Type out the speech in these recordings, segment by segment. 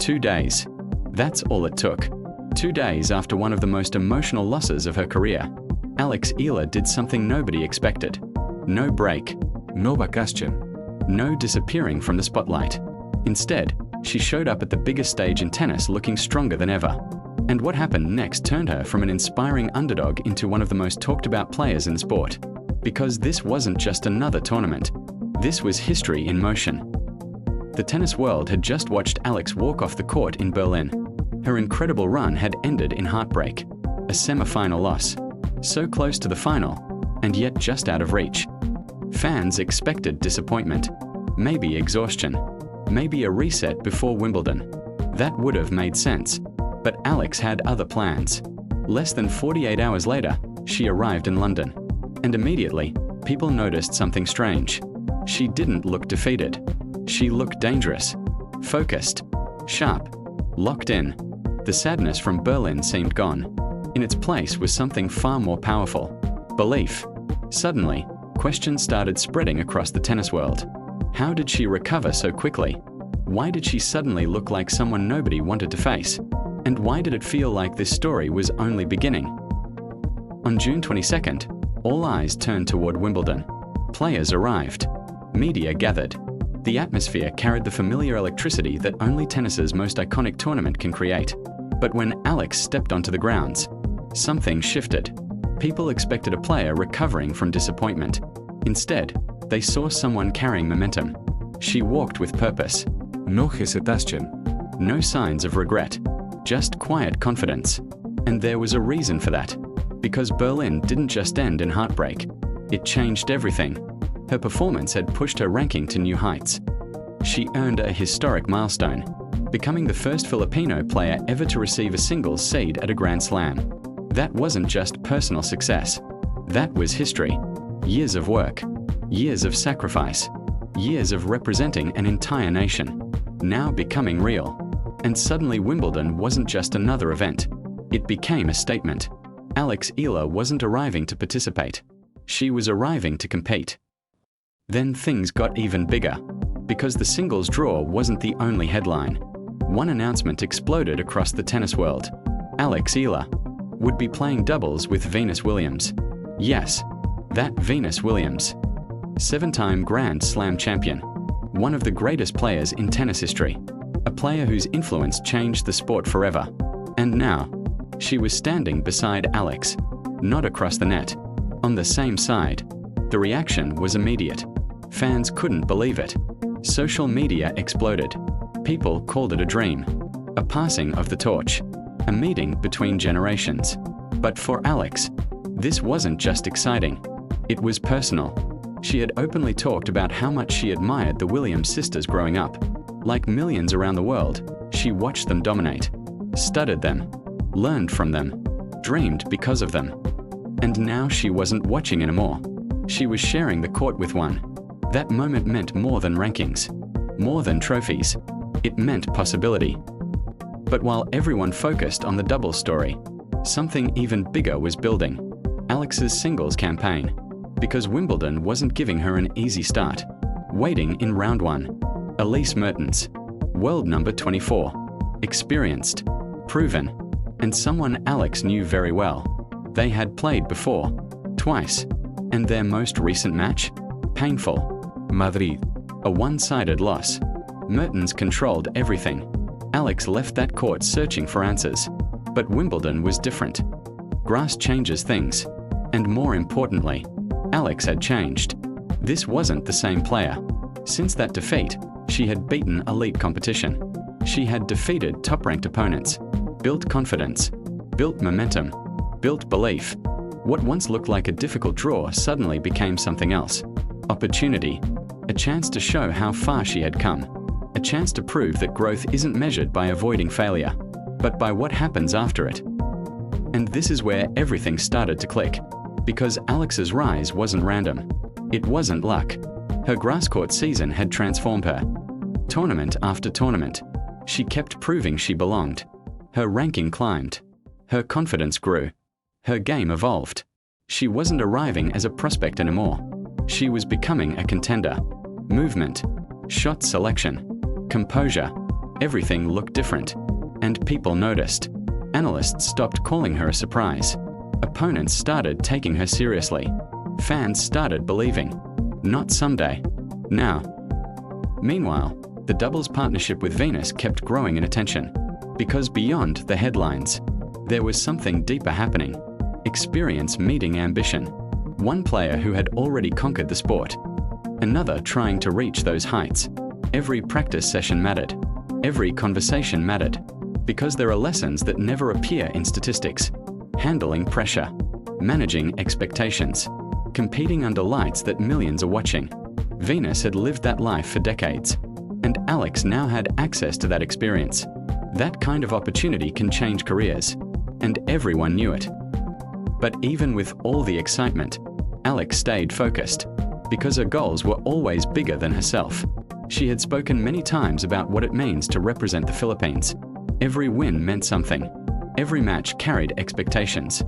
2 days. That's all it took. 2 days after one of the most emotional losses of her career, Alex Eala did something nobody expected. No break. No vacation. No disappearing from the spotlight. Instead, she showed up at the biggest stage in tennis looking stronger than ever. And what happened next turned her from an inspiring underdog into one of the most talked about players in the sport. Because this wasn't just another tournament. This was history in motion. The tennis world had just watched Alex walk off the court in Berlin. Her incredible run had ended in heartbreak. A semi-final loss. So close to the final, and yet just out of reach. Fans expected disappointment. Maybe exhaustion. Maybe a reset before Wimbledon. That would have made sense. But Alex had other plans. Less than 48 hours later, she arrived in London. And immediately, people noticed something strange. She didn't look defeated. She looked dangerous, focused, sharp, locked in. The sadness from Berlin seemed gone. In its place was something far more powerful: belief. Suddenly, questions started spreading across the tennis world. How did she recover so quickly? Why did she suddenly look like someone nobody wanted to face? And why did it feel like this story was only beginning? On June 22nd, all eyes turned toward Wimbledon. Players arrived. Media gathered. The atmosphere carried the familiar electricity that only tennis's most iconic tournament can create. But when Alex stepped onto the grounds, something shifted. People expected a player recovering from disappointment. Instead, they saw someone carrying momentum. She walked with purpose. No hesitation. No signs of regret. Just quiet confidence. And there was a reason for that. Because Berlin didn't just end in heartbreak. It changed everything. Her performance had pushed her ranking to new heights. She earned a historic milestone, becoming the first Filipino player ever to receive a singles seed at a Grand Slam. That wasn't just personal success. That was history. Years of work. Years of sacrifice. Years of representing an entire nation. Now becoming real. And suddenly Wimbledon wasn't just another event. It became a statement. Alex Eala wasn't arriving to participate. She was arriving to compete. Then things got even bigger. Because the singles draw wasn't the only headline. One announcement exploded across the tennis world. Alex Eala would be playing doubles with Venus Williams. Yes, that Venus Williams. 7-time Grand Slam champion. One of the greatest players in tennis history. A player whose influence changed the sport forever. And now, she was standing beside Alex. Not across the net. On the same side. The reaction was immediate. Fans couldn't believe it. Social media exploded. People called it a dream. A passing of the torch. A meeting between generations. But for Alex, this wasn't just exciting. It was personal. She had openly talked about how much she admired the Williams sisters growing up. Like millions around the world, she watched them dominate. Studied them. Learned from them. Dreamed because of them. And now she wasn't watching anymore. She was sharing the court with one. That moment meant more than rankings. More than trophies. It meant possibility. But while everyone focused on the doubles story, something even bigger was building. Alex's singles campaign. Because Wimbledon wasn't giving her an easy start. Waiting in round 1. Elise Mertens. World number 24. Experienced. Proven. And someone Alex knew very well. They had played before. Twice. And their most recent match? Painful. Madrid. A one-sided loss. Mertens controlled everything. Alex left that court searching for answers. But Wimbledon was different. Grass changes things. And more importantly, Alex had changed. This wasn't the same player. Since that defeat, she had beaten elite competition. She had defeated top-ranked opponents. Built confidence. Built momentum. Built belief. What once looked like a difficult draw suddenly became something else. Opportunity. A chance to show how far she had come. A chance to prove that growth isn't measured by avoiding failure, but by what happens after it. And this is where everything started to click. Because Alex's rise wasn't random. It wasn't luck. Her grass court season had transformed her. Tournament after tournament, she kept proving she belonged. Her ranking climbed. Her confidence grew. Her game evolved. She wasn't arriving as a prospect anymore. She was becoming a contender. Movement, shot selection, composure, Everything looked different, and people noticed. Analysts stopped calling her a surprise. Opponents started taking her seriously. Fans started believing. Not someday. Now. Meanwhile, the doubles partnership with Venus kept growing in attention. Because beyond the headlines, there was something deeper happening. Experience meeting ambition. One player who had already conquered the sport. Another trying to reach those heights. Every practice session mattered. Every conversation mattered. Because there are lessons that never appear in statistics. Handling pressure. Managing expectations. Competing under lights that millions are watching. Venus had lived that life for decades. And Alex now had access to that experience. That kind of opportunity can change careers. And everyone knew it. But even with all the excitement, Alex stayed focused. Because her goals were always bigger than herself. She had spoken many times about what it means to represent the Philippines. Every win meant something. Every match carried expectations.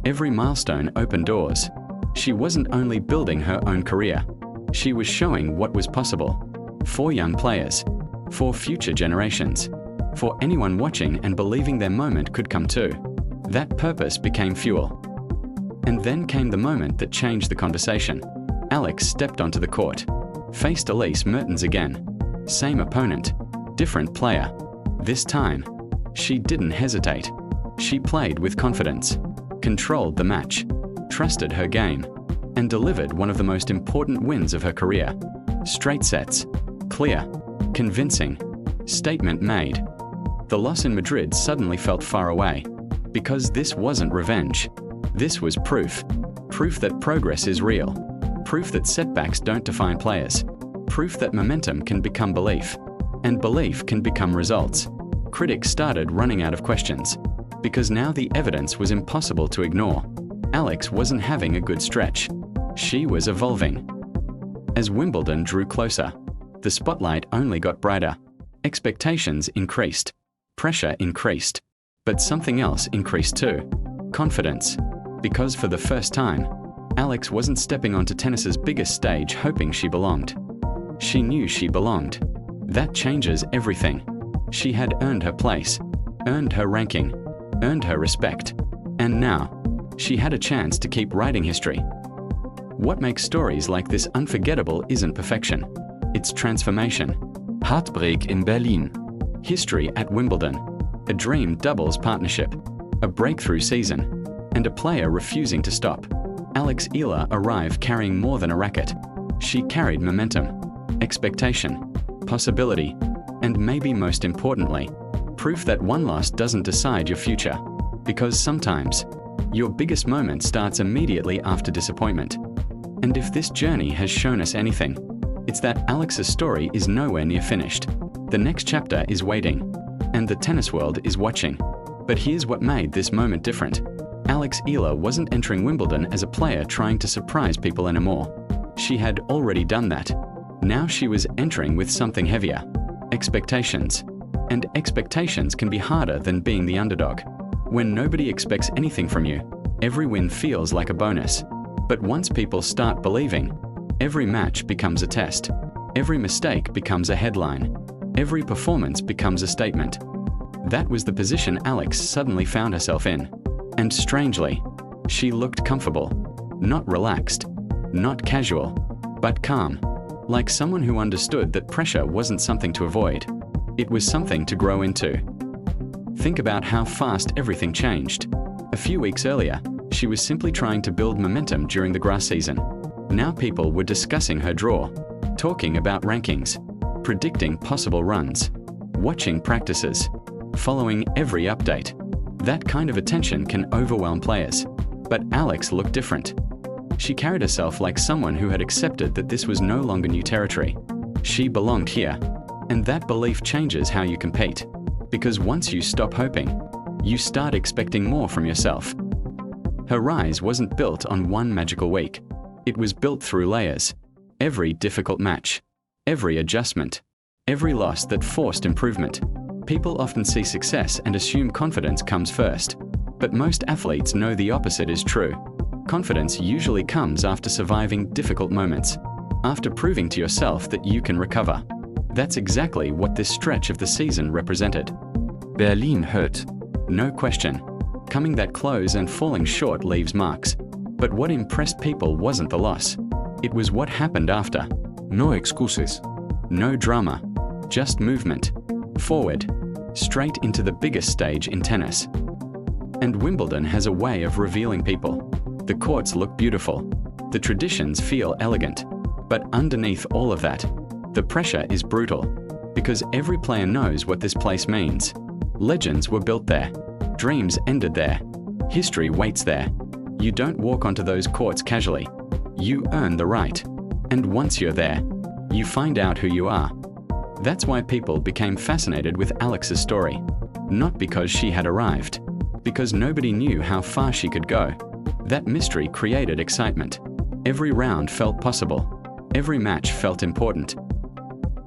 Every milestone opened doors. She wasn't only building her own career. She was showing what was possible. For young players. For future generations. For anyone watching and believing their moment could come too. That purpose became fuel. And then came the moment that changed the conversation. Alex stepped onto the court. Faced Elise Mertens again. Same opponent. Different player. This time, she didn't hesitate. She played with confidence. Controlled the match. Trusted her game. And delivered one of the most important wins of her career. Straight sets. Clear. Convincing. Statement made. The loss in Madrid suddenly felt far away. Because this wasn't revenge. This was proof. Proof that progress is real. Proof that setbacks don't define players. Proof that momentum can become belief. And belief can become results. Critics started running out of questions. Because now the evidence was impossible to ignore. Alex wasn't having a good stretch. She was evolving. As Wimbledon drew closer, the spotlight only got brighter. Expectations increased. Pressure increased. But something else increased too. Confidence. Because for the first time, Alex wasn't stepping onto tennis's biggest stage hoping she belonged. She knew she belonged. That changes everything. She had earned her place, earned her ranking, earned her respect. And now, she had a chance to keep writing history. What makes stories like this unforgettable isn't perfection. It's transformation. Heartbreak in Berlin. History at Wimbledon. A dream doubles partnership. A breakthrough season. And a player refusing to stop. Alex Eala arrived carrying more than a racket. She carried momentum, expectation, possibility, and maybe most importantly, proof that one loss doesn't decide your future. Because sometimes, your biggest moment starts immediately after disappointment. And if this journey has shown us anything, it's that Alex's story is nowhere near finished. The next chapter is waiting, and the tennis world is watching. But here's what made this moment different. Alex Eala wasn't entering Wimbledon as a player trying to surprise people anymore. She had already done that. Now she was entering with something heavier. Expectations. And expectations can be harder than being the underdog. When nobody expects anything from you, every win feels like a bonus. But once people start believing, every match becomes a test. Every mistake becomes a headline. Every performance becomes a statement. That was the position Alex suddenly found herself in. And strangely, she looked comfortable. Not relaxed. Not casual. But calm. Like someone who understood that pressure wasn't something to avoid. It was something to grow into. Think about how fast everything changed. A few weeks earlier, she was simply trying to build momentum during the grass season. Now people were discussing her draw, talking about rankings, predicting possible runs, watching practices, following every update. That kind of attention can overwhelm players. But Alex looked different. She carried herself like someone who had accepted that this was no longer new territory. She belonged here. And that belief changes how you compete. Because once you stop hoping, you start expecting more from yourself. Her rise wasn't built on one magical week. It was built through layers. Every difficult match, every adjustment, every loss that forced improvement. People often see success and assume confidence comes first. But most athletes know the opposite is true. Confidence usually comes after surviving difficult moments, after proving to yourself that you can recover. That's exactly what this stretch of the season represented. Berlin hurt. No question. Coming that close and falling short leaves marks. But what impressed people wasn't the loss. It was what happened after. No excuses. No drama. Just movement. Forward. Straight into the biggest stage in tennis. And Wimbledon has a way of revealing people. The courts look beautiful. The traditions feel elegant. But underneath all of that, the pressure is brutal. Because every player knows what this place means. Legends were built there. Dreams ended there. History waits there. You don't walk onto those courts casually. You earn the right. And once you're there, you find out who you are. That's why people became fascinated with Alex's story. Not because she had arrived. Because nobody knew how far she could go. That mystery created excitement. Every round felt possible. Every match felt important.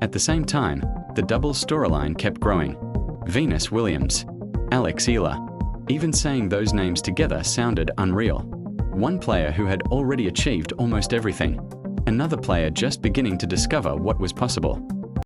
At the same time, the doubles storyline kept growing. Venus Williams, Alex Eala. Even saying those names together sounded unreal. One player who had already achieved almost everything. Another player just beginning to discover what was possible.